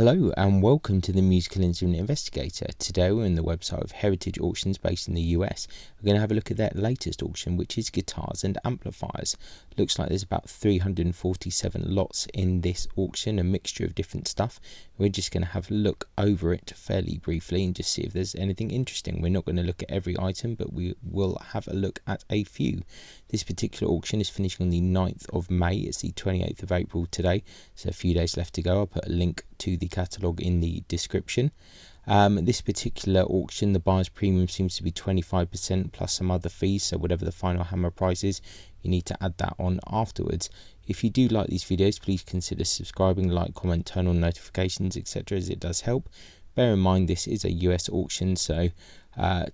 Hello and welcome to the Musical Instrument Investigator. Today we're on the website of Heritage Auctions based in the US. We're going to have a look at their latest auction, which is guitars and amplifiers. Looks like there's about 347 lots in this auction, a mixture of different stuff. We're just going to have a look over it fairly briefly and just see if there's anything interesting. We're not going to look at every item, but we will have a look at a few. This particular auction is finishing on the 9th of May. It's the 28th of April today, so a few days left to go. I'll put a link to the catalogue in the description. This particular auction, the buyer's premium seems to be 25% plus some other fees, so whatever the final hammer price is, you need to add that on afterwards. If you do like these videos, please consider subscribing, like, comment, turn on notifications, etc., as it does help. Bear in mind this is a US auction, so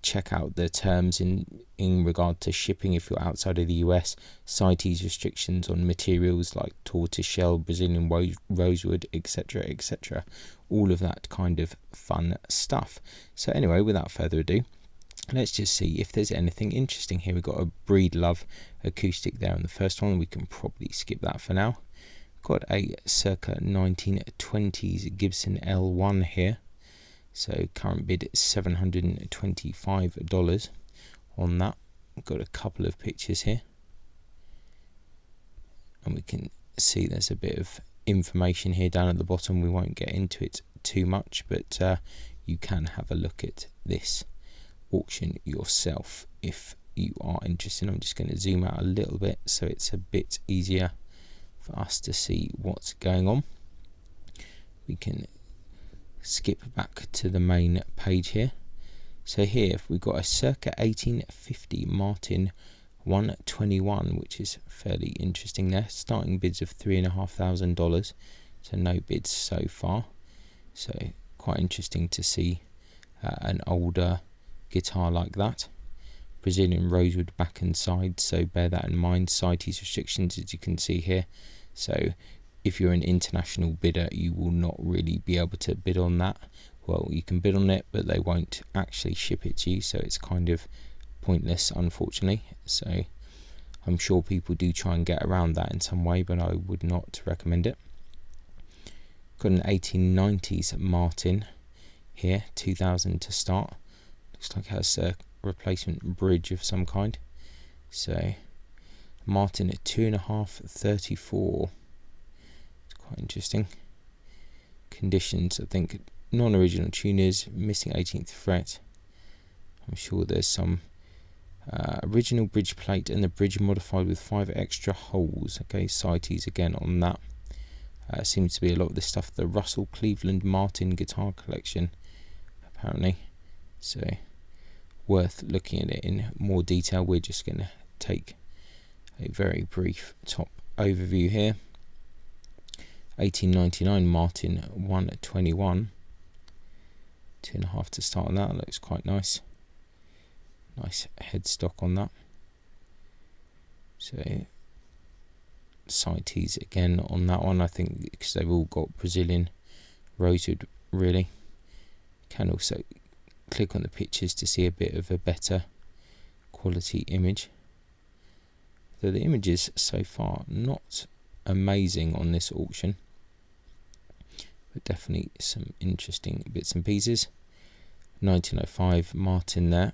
check out the terms in regard to shipping if you're outside of the US, CITES restrictions on materials like tortoiseshell, Brazilian rosewood, etc., etc. All of that kind of fun stuff. So anyway, without further ado, let's just see if there's anything interesting here. We've got a Breedlove acoustic there on the first one. We can probably skip that for now. Got a circa 1920s Gibson L1 here. So current bid $725 on that. We've got a couple of pictures here, and we can see there's a bit of information here down at the bottom. We won't get into it too much, but you can have a look at this auction yourself if you are interested. I'm just going to zoom out a little bit so it's a bit easier for us to see what's going on. We can skip back to the main page here. So here we've got a circa 1850 Martin 121, which is fairly interesting there. Starting bids of $3,500, so no bids so far. So quite interesting to see an older guitar like that. Brazilian rosewood back and side, so bear that in mind. CITES restrictions, as you can see here. So if you're an international bidder, you will not really be able to bid on that. Well, you can bid on it, but they won't actually ship it to you, so it's kind of pointless, unfortunately. So I'm sure people do try and get around that in some way, but I would not recommend it. Got an 1890s Martin here, 2000 to start. Looks like it has a replacement bridge of some kind. So Martin at 2.5, 34. Quite interesting. Conditions, I think non-original tuners, missing 18th fret. I'm sure there's some original bridge plate and the bridge modified with 5 extra holes. Okay, CITES again on that. Seems to be a lot of this stuff. The Russell Cleveland Martin guitar collection, apparently. So worth looking at it in more detail. We're just going to take a very brief top overview here. 1899 Martin 121, 2.5 to start on that. Looks quite nice. Nice headstock on that. So CITES again on that one, I think, because they've all got Brazilian rosewood really. Can also click on the pictures to see a bit of a better quality image. Though the images so far not amazing on this auction, but definitely some interesting bits and pieces. 1905 Martin there,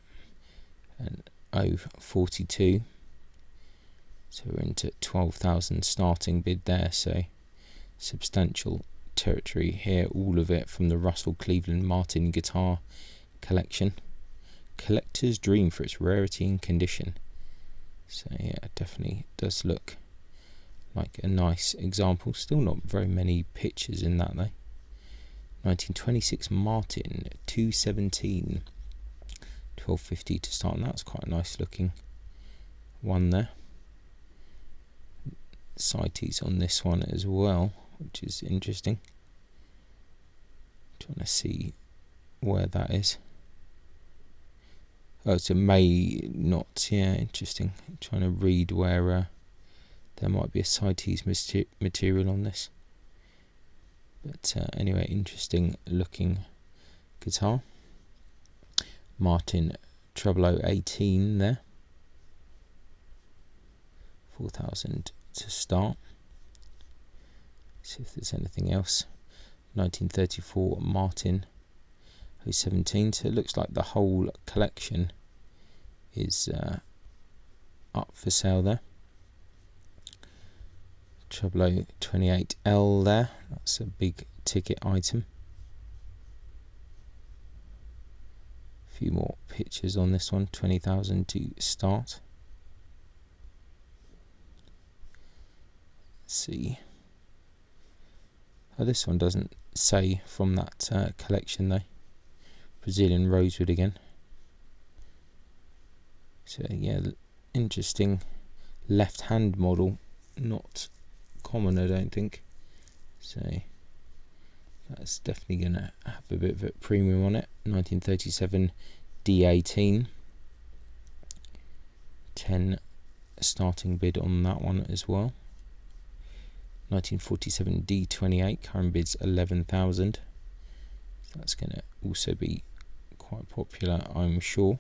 and 042. So we're into 12,000 starting bid there, so substantial territory here. All of it from the Russell Cleveland Martin guitar collection. Collector's dream for its rarity and condition. So yeah, it definitely does look like a nice example. Still not very many pictures in that though. 1926 Martin 217, 1250 to start, and that's quite a nice looking one there. CITES on this one as well, which is interesting. Trying to see where that is. Oh, it's a May not. Yeah, interesting. I'm trying to read where there might be a CITES material on this. But anyway, interesting looking guitar. Martin Treble 18 there. 4,000 to start. See if there's anything else. 1934 Martin 017. So it looks like the whole collection is up for sale there. Treble 28L there, that's a big ticket item. A few more pictures on this one, 20,000 to start. Let's see. Oh, this one doesn't say from that collection though. Brazilian rosewood again. So yeah, interesting left-hand model, not common I don't think. So that's definitely going to have a bit of a premium on it. 1937 D18. 10 starting bid on that one as well. 1947 D28, current bid's 11,000. So that's going to also be quite popular, I'm sure.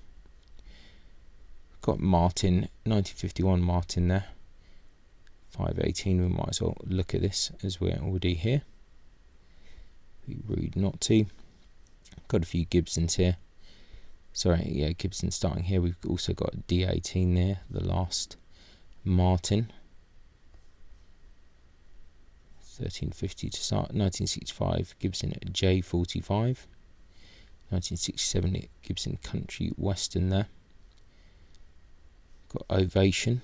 Got Martin, 1951 Martin there. 518, we might as well look at this as we're already here. Be rude not to. Got a few Gibsons here. Sorry, yeah, Gibson starting here. We've also got D18 there, the last Martin. 1350 to start. 1965 Gibson J45. 1967 Gibson Country Western there. Got Ovation.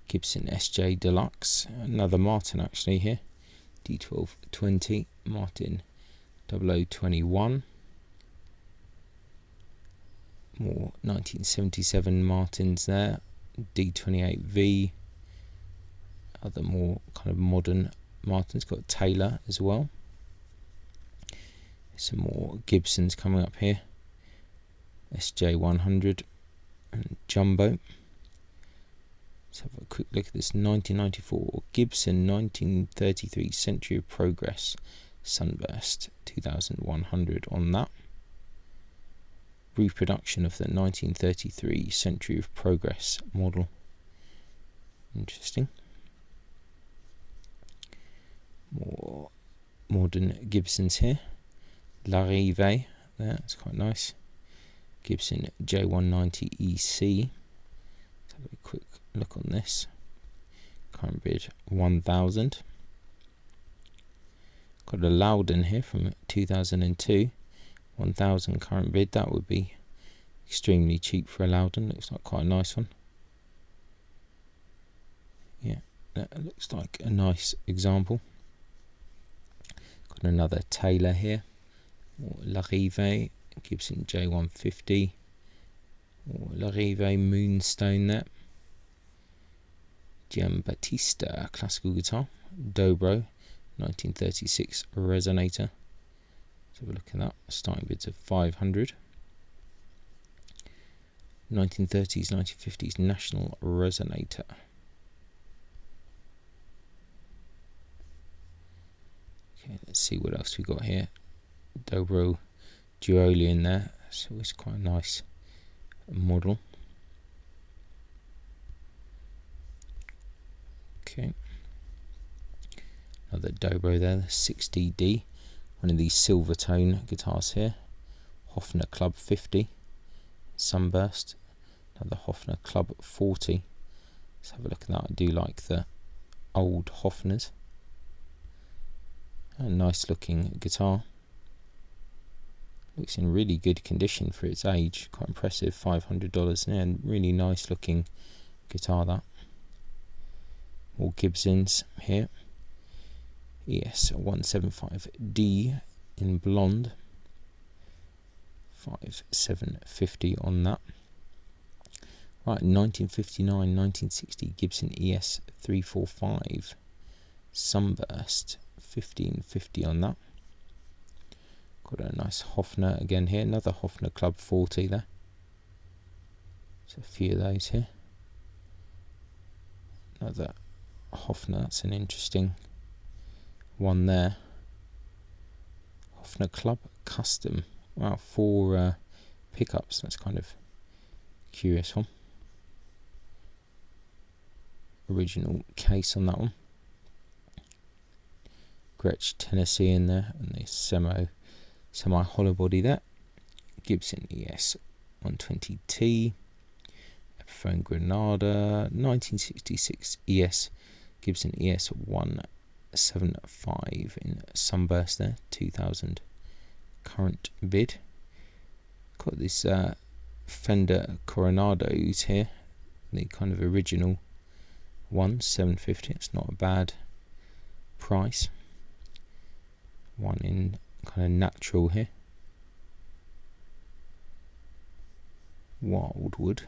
Gibson SJ Deluxe. Another Martin actually here. D1220 Martin 0021. More 1977 Martins there. D28V. Other more kind of modern Martins. Got Taylor as well. Some more Gibsons coming up here. SJ100 and Jumbo. Let's have a quick look at this 1994 Gibson 1933 Century of Progress Sunburst 2100 on that. Reproduction of the 1933 Century of Progress model. Interesting. More modern Gibsons here. L'Arrive there, that's quite nice. Gibson J190 EC. Let's have a quick look on this. Current bid 1,000. Got a Loudon here from 2002. 1,000 current bid. That would be extremely cheap for a Loudon. Looks like quite a nice one. Yeah, that looks like a nice example. Got another Taylor here. L'Arrive, Gibson J150. L'Arrive Moonstone there. Giambattista classical guitar. Dobro 1936 Resonator. Let's have a look at that. Starting bids of 500. 1930s, 1950s National Resonator. Okay, let's see what else we got here. Dobro Duoli in there. So it's quite a nice model. Okay. Another Dobro there, the 6DD. One of these silver tone guitars here. Hofner Club 50. Sunburst. Another Hofner Club 40. Let's have a look at that. I do like the old Hofners. A nice looking guitar. Looks in really good condition for its age. Quite impressive. $500. And really nice looking guitar that. More Gibsons here. ES 175D in blonde. 5750 on that. Right, 1959, 1960 Gibson ES 345 Sunburst, 1550 on that. Got a nice Hofner again here, another Hofner Club 40 there. So a few of those here. Another Hofner, that's an interesting one there. Hofner Club Custom. Wow, 4 pickups, that's kind of curious one. Original case on that one. Gretsch Tennessee in there, and the semi hollow body there. Gibson ES 120T, Epiphone Granada 1966 ES, Gibson ES 175 in Sunburst there, 2000 current bid. Got this Fender Coronados here, the kind of original one, 750. It's not a bad price. One in kind of natural here, Wildwood.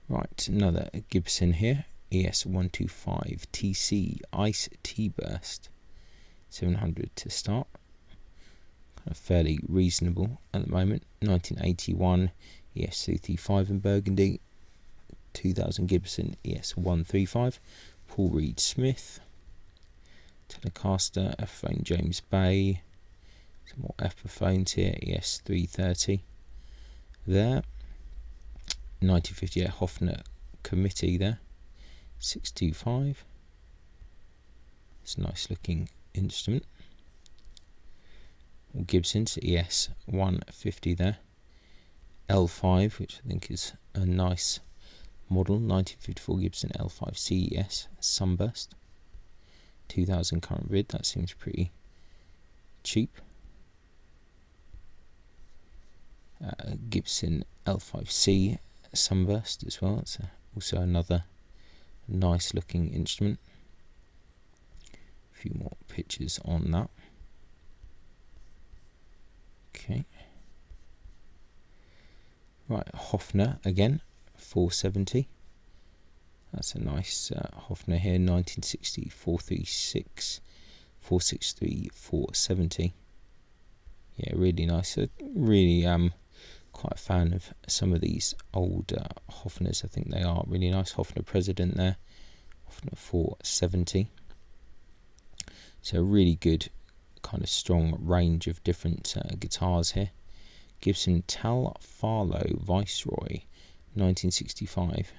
Right, another Gibson here, ES 125 TC Ice T-Burst, 700 to start. Kind of fairly reasonable at the moment. 1981 ES 335 in Burgundy. 2000 Gibson ES 135. Paul Reed Smith. Telecaster, Epiphone James Bay. Some more Epiphones here, ES 330 there. 1958 Hofner Committee there, 625. It's a nice looking instrument. Gibson's ES 150 there. L5, which I think is a nice model, 1954 Gibson L5 CES Sunburst, 2000 current bid. That seems pretty cheap. Gibson L5C Sunburst as well. It's also another nice looking instrument. A few more pictures on that. Okay. Right, Hofner again, 470. That's a nice Hofner here, 1960 436, 463, 470. Yeah, really nice. Really quite a fan of some of these old Hofners. I think they are really nice. Hofner President there, Hofner 470. So a really good kind of strong range of different guitars here. Gibson Tal Farlow Viceroy 1965,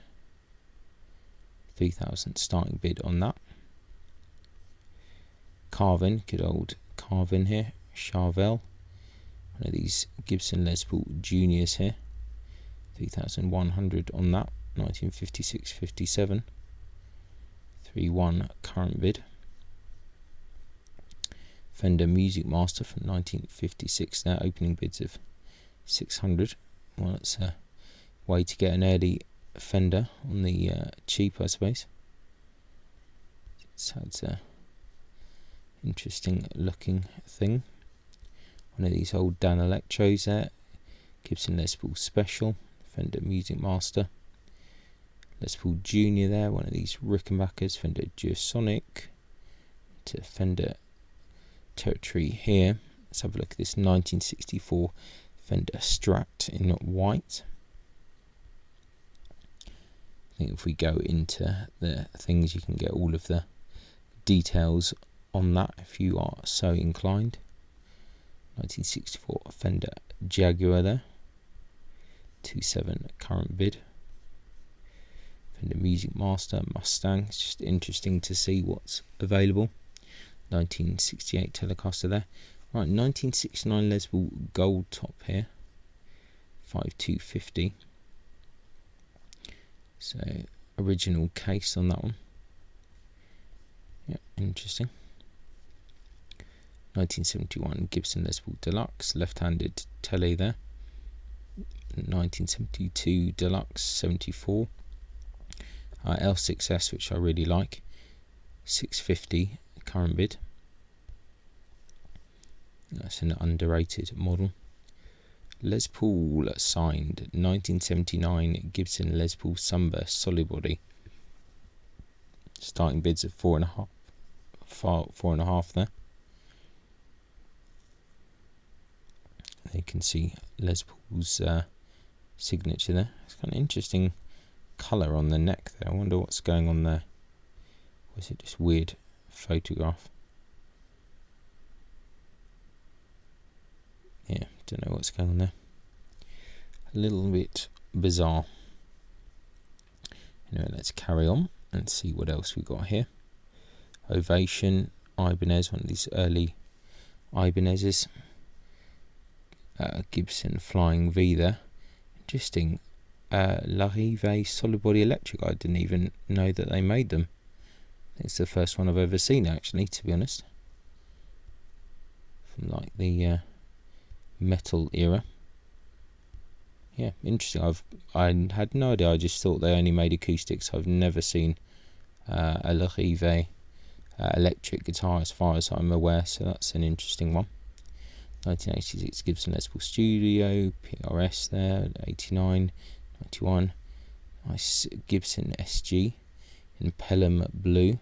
3000 starting bid on that. Carvin, good old Carvin here, Charvel. One of these Gibson Les Paul Juniors here, 3100 on that, 1956-57, 3-1 current bid. Fender Music Master from 1956 there, opening bids of 600. Well, it's a way to get an early Fender on the cheap, I suppose. So it's a interesting looking thing. One of these old Dan Electros there, Gibson Les Paul Special, Fender Music Master. Les Paul Junior there, one of these Rickenbackers, Fender Duosonic. To Fender territory here. Let's have a look at this 1964 Fender Strat in white. I think if we go into the things, you can get all of the details on that if you are so inclined. 1964 Fender Jaguar there, 27 current bid. Fender Music Master Mustang. It's just interesting to see what's available. 1968 Telecaster there. Right, 1969 Les Paul Gold Top here, 5250. So original case on that one. Yeah, interesting. 1971 Gibson Les Paul Deluxe, left-handed tele there. 1972 Deluxe 74. L6S, which I really like, 650 current bid. That's an underrated model. Les Paul signed 1979 Gibson Les Paul Sunburst solid body. Starting bids of 4.5 there. You can see Les Paul's signature there. It's kind of interesting colour on the neck there. I wonder what's going on there. Or is it just weird photograph? Yeah, don't know what's going on there. A little bit bizarre. Anyway, let's carry on and see what else we got here. Ovation, Ibanez, one of these early Ibanezes. Gibson Flying V there. Interesting. Larive solid body electric. I didn't even know that they made them. It's the first one I've ever seen, actually, to be honest. From like the metal era. Yeah, interesting. I had no idea. I just thought they only made acoustics. I've never seen a Larive electric guitar as far as I'm aware, so that's an interesting one. 1986 Gibson Les Paul Studio, PRS there, 89, 91. Nice Gibson SG in Pelham Blue.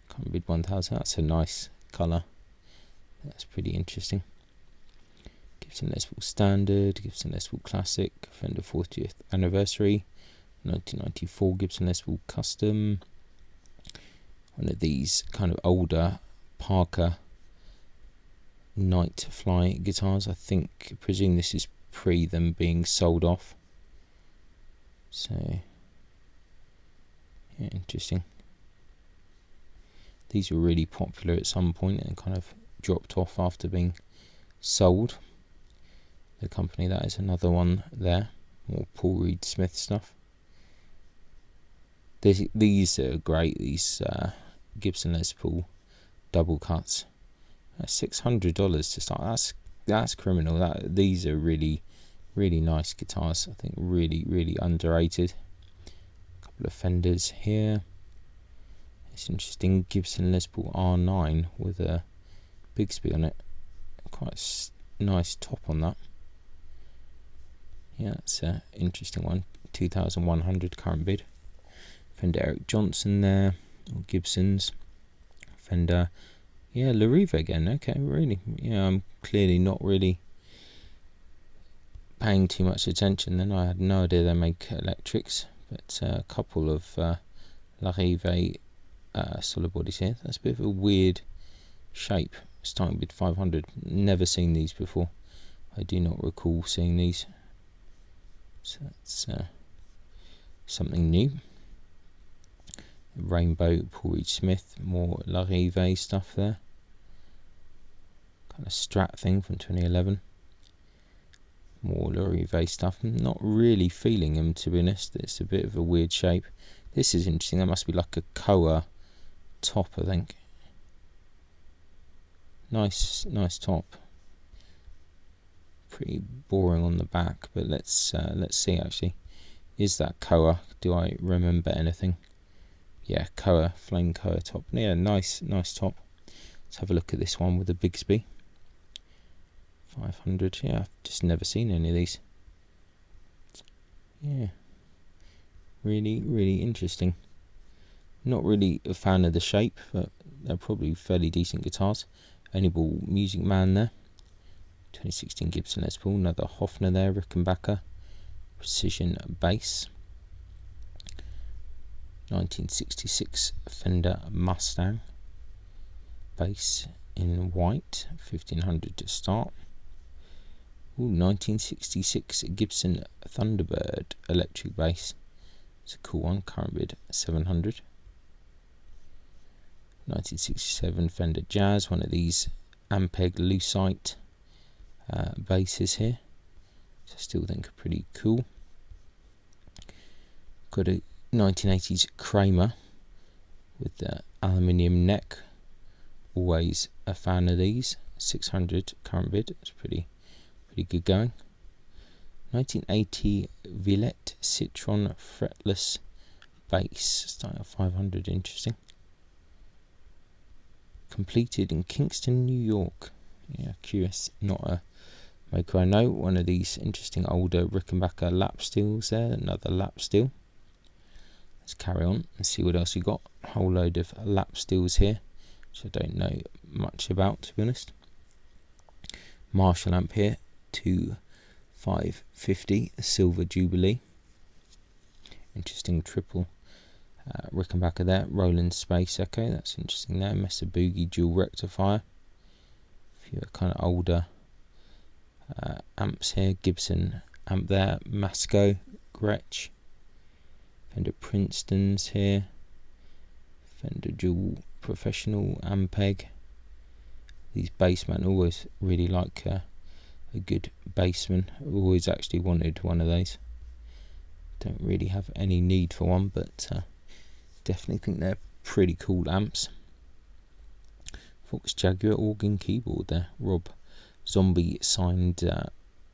Can't read 1000, that's a nice colour. That's pretty interesting. Gibson Les Paul Standard, Gibson Les Paul Classic, Fender 40th Anniversary, 1994 Gibson Les Paul Custom. One of these kind of older Parker Night Fly guitars. I presume this is pre them being sold off. So, yeah, interesting. These were really popular at some point and kind of dropped off after being sold. The company, that is another one there. More Paul Reed Smith stuff. These are great, these Gibson Les Paul double cuts. $600 to start. That's criminal. These are really, really nice guitars. I think really underrated. A couple of Fenders here. It's interesting. Gibson Les Paul R9 with a Bigsby on it. Quite a nice top on that. Yeah, that's an interesting one. 2,100 current bid. Fender Eric Johnson there, or Gibsons. Fender, yeah, Larive again. Okay, really. Yeah, I'm clearly not really paying too much attention then. I had no idea they make electrics, but a couple of Larive solid bodies here. That's a bit of a weird shape. Starting bid 500. Never seen these before. I do not recall seeing these. So that's something new. Rainbow, Paul Reed Smith, more Larive stuff there. Kind of Strat thing from 2011. More Larive stuff. Not really feeling them, to be honest. It's a bit of a weird shape. This is interesting. That must be like a Koa top, I think. Nice top. Pretty boring on the back, but let's see actually. Is that Koa? Do I remember anything? Yeah, Koa, flame Koa top. Yeah, nice top. Let's have a look at this one with the Bigsby. 500. Yeah, I've just never seen any of these. Yeah, really interesting. Not really a fan of the shape, but they're probably fairly decent guitars. Enable Music Man there. 2016 Gibson Les Paul, another Hofner there, Rickenbacker. Precision bass. 1966 Fender Mustang. Bass in white, 1500 to start. Ooh, 1966 Gibson Thunderbird electric bass. It's a cool one, current bid 700. 1967 Fender Jazz, one of these Ampeg Lucite basses here. So I still think are pretty cool. Got a 1980s Kramer with the aluminium neck. Always a fan of these. 600 current bid. It's pretty good going. 1980 Villette Citron fretless bass, starting at 500. Interesting. Completed in Kingston, New York. Yeah, curious. Not a maker I know. One of these interesting older Rickenbacker lap steels there. Another lap steel. Let's carry on and see what else we got. A whole load of lap steels here, which I don't know much about, to be honest. Marshall amp here, 2550 Silver Jubilee. Interesting triple Rickenbacker there. Roland Space Echo, that's interesting there. Mesa Boogie dual rectifier. A few kind of older amps here. Gibson amp there. Masco, Gretsch. Fender Princeton's here. Fender Dual Professional Ampeg. These bassmen, always really like a good bassman. I've always actually wanted one of those. Don't really have any need for one, but definitely think they're pretty cool amps. Fox Jaguar organ keyboard there. Rob Zombie signed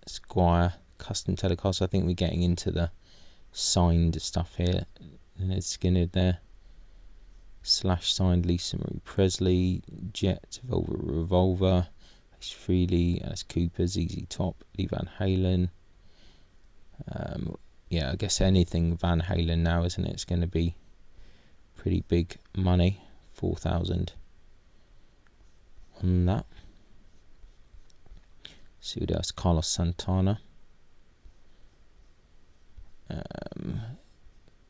Squire custom Telecaster. I think we're getting into the signed stuff here. There's Skinner there. Slash signed Lisa Marie Presley, Jet, Velvet Revolver, Ace Frehley, Alice Cooper, ZZ Top, Lee Van Halen. Yeah, I guess anything Van Halen now, isn't it? It's going to be pretty big money. 4,000 on that. See what else? Carlos Santana.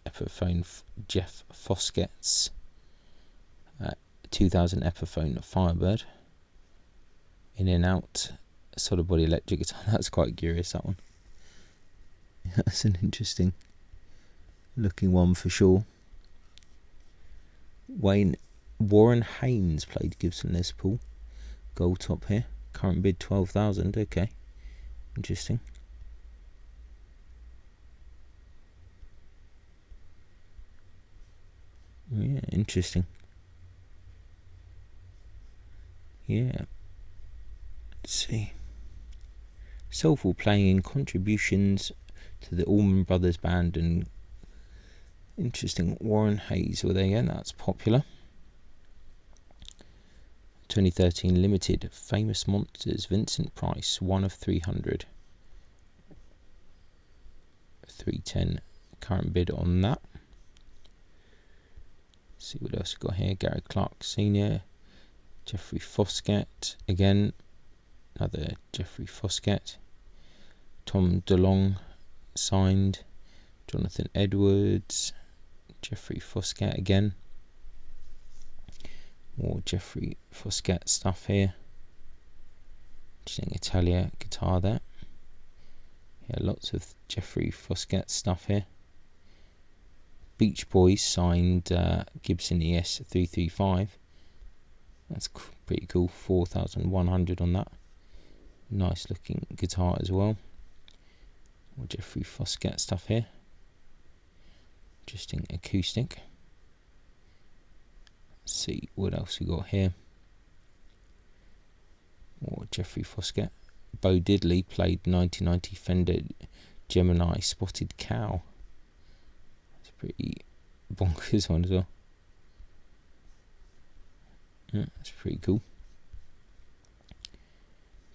Epiphone Jeff Foskett's 2000 Epiphone Firebird. In and out solid body electric guitar. That's quite curious, that one. That's an interesting looking one for sure. Warren Haynes played Gibson Les Paul. Gold top here. Current bid 12,000. Okay, interesting. Yeah, interesting. Yeah. Let's see. Soulful playing, contributions to the Allman Brothers Band, and interesting. Warren Hayes. Well, there you go. That's popular. 2013 limited Famous Monsters Vincent Price, 1 of 300. 310 current bid on that. Let's see what else we got here. Gary Clark Sr., Jeffrey Foskett again, another Jeffrey Foskett. Tom DeLong signed, Jonathan Edwards, Jeffrey Foskett again. More Jeffrey Foskett stuff here. Interesting Italia guitar there. Yeah, lots of Jeffrey Foskett stuff here. Beach Boys signed Gibson ES 335. That's pretty cool. 4,100 on that. Nice looking guitar as well. More Jeffrey Foskett stuff here. Interesting acoustic. Let's see what else we got here. More Jeffrey Foskett. Bo Diddley played 1990 Fender Gemini Spotted Cow. It's a pretty bonkers one as well. Yeah, that's pretty cool.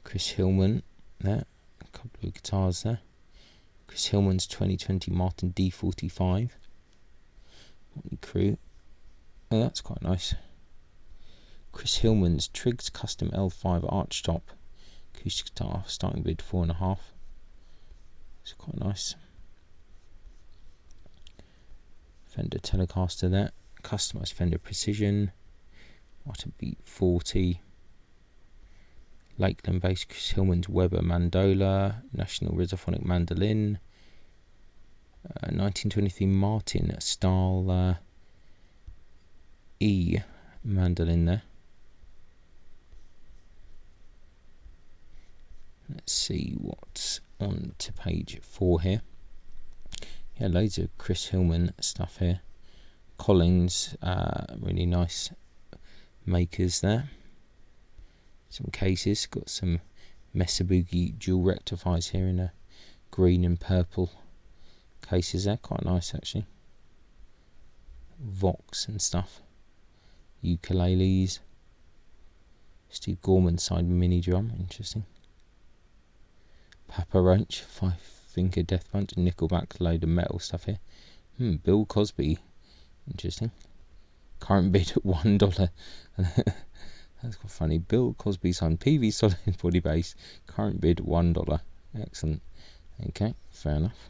Chris Hillman there. A couple of guitars there. Chris Hillman's 2020 Martin D45. Crew. Oh, that's quite nice. Chris Hillman's Triggs Custom L5 Archtop acoustic guitar, starting bid 4.5. It's quite nice. Fender Telecaster there. Customized Fender Precision. Martin Beat 40. Lakeland based Chris Hillman's Weber Mandola. National Rizophonic Mandolin. 1923 Martin style E mandolin there. Let's see what's on to page 4 here. Yeah, loads of Chris Hillman stuff here. Collins, really nice makers there. Some cases, got some Mesa Boogie dual rectifiers here in a green and purple cases there, quite nice actually. Vox and stuff. Ukuleles. Steve Gorman signed mini drum, interesting. Papa Roach, 5-finger Death Punch, Nickelback, load of metal stuff here. Bill Cosby, interesting. Current bid at $1. That's quite funny. Bill Cosby signed PV Solid Body Bass, current bid $1. Excellent. Okay, fair enough.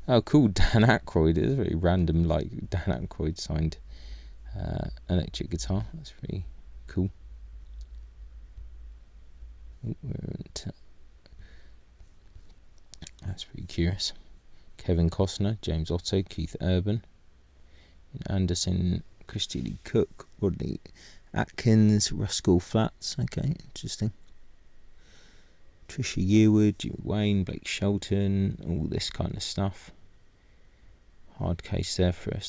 Oh, cool. Dan Aykroyd. It's very random, like Dan Aykroyd signed electric guitar. That's pretty cool. That's pretty curious. Kevin Costner, James Otto, Keith Urban, Anderson, Christy Lee Cook, Rodney Atkins, Ruskell Flats. Okay, interesting. Trisha Yearwood, Jimmy Wayne, Blake Shelton, all this kind of stuff. Hard case there for a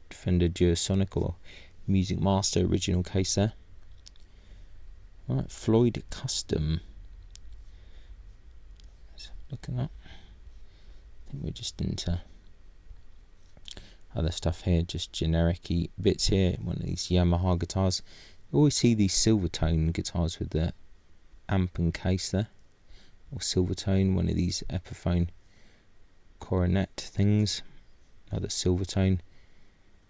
Fender Duosonic or Music Master original case there. Right, Floyd Custom. Let's look at that. I think we're just into other stuff here, just generic-y bits here. One of these Yamaha guitars. You always see these Silvertone guitars with the amp and case there. Or Silvertone, one of these Epiphone coronet things. Another Silvertone.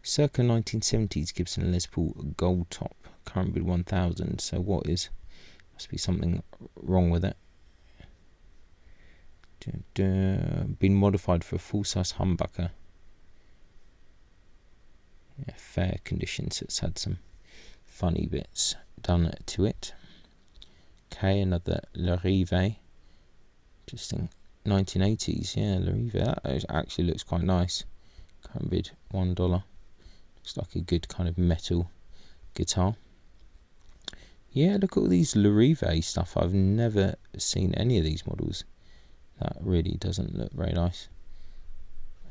Circa 1970s Gibson Les Paul Gold Top. Current bid 1000. So what is? Must be something wrong with it. Been modified for a full-size humbucker. Yeah, fair condition, so it's had some funny bits done to it. Okay, another Larive. Interesting. 1980s, yeah, Larive. That actually looks quite nice. Current bid $1. Looks like a good kind of metal guitar. Yeah, look at all these Larive stuff. I've never seen any of these models. That really doesn't look very nice.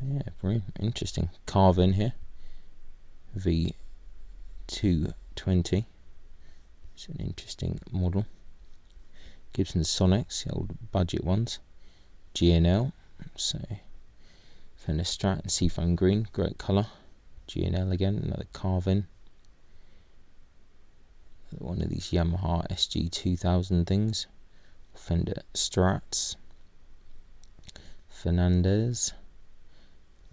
Yeah, very interesting. Carvin here. V220. It's an interesting model. Gibson Sonics, the old budget ones. GNL. So Fender Strat and Seafoam Green, great colour. GNL again, another Carvin. One of these Yamaha SG2000 things. Fender Strats. Fernandez.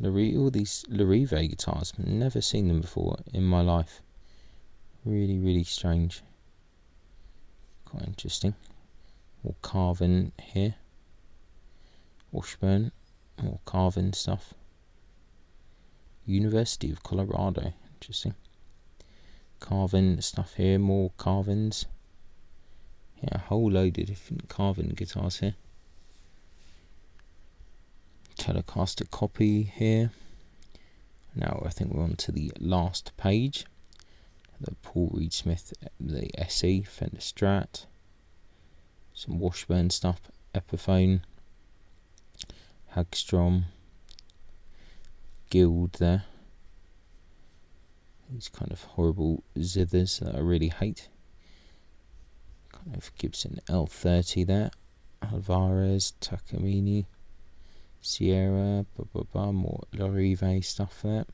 All these Larive guitars, never seen them before in my life. Really, really strange. Quite interesting. More Carvin here. Washburn, more Carvin stuff. University of Colorado, interesting. Carvin stuff here, more Carvins. Yeah, a whole load of different Carvin guitars here. Telecaster copy here. Now I think we're on to the last page. The Paul Reed Smith, the SE, Fender Strat. Some Washburn stuff, Epiphone, Hagstrom, Guild there. These kind of horrible zithers that I really hate. Kind of Gibson L30 there. Alvarez, Takamine, Sierra, more Larive stuff there.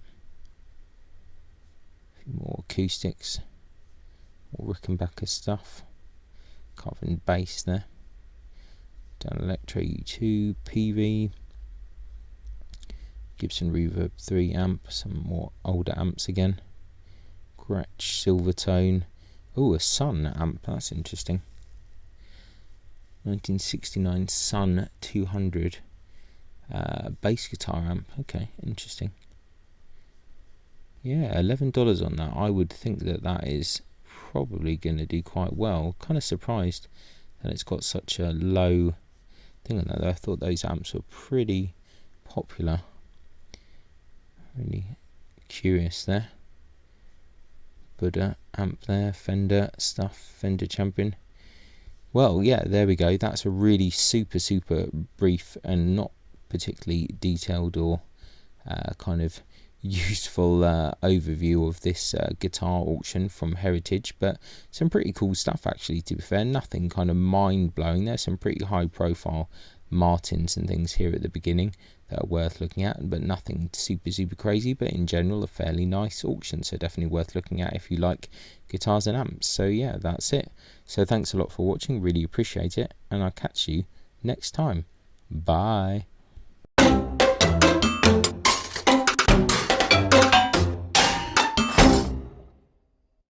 A few more acoustics, more Rickenbacker stuff. Carvin bass there. Down Electro U2, PV. Gibson Reverb 3 amp, some more older amps again. Gretsch Silvertone. Oh, a Sun amp, that's interesting. 1969 Sun 200 bass guitar amp. Okay, interesting. Yeah, $11 on that. I would think that that is probably going to do quite well. Kind of surprised that it's got such a low thing on that. I thought those amps were pretty popular. Really curious there. Buddha amp there, Fender stuff, Fender Champion. Well, yeah, there we go. That's a really super brief and not particularly detailed or kind of useful overview of this guitar auction from Heritage, but some pretty cool stuff actually, to be fair. Nothing kind of mind-blowing. There's some pretty high profile Martins and things here at the beginning that are worth looking at, but nothing super crazy. But in general, a fairly nice auction, so definitely worth looking at if you like guitars and amps. So yeah, that's it. So thanks a lot for watching, really appreciate it, and I'll catch you next time. Bye.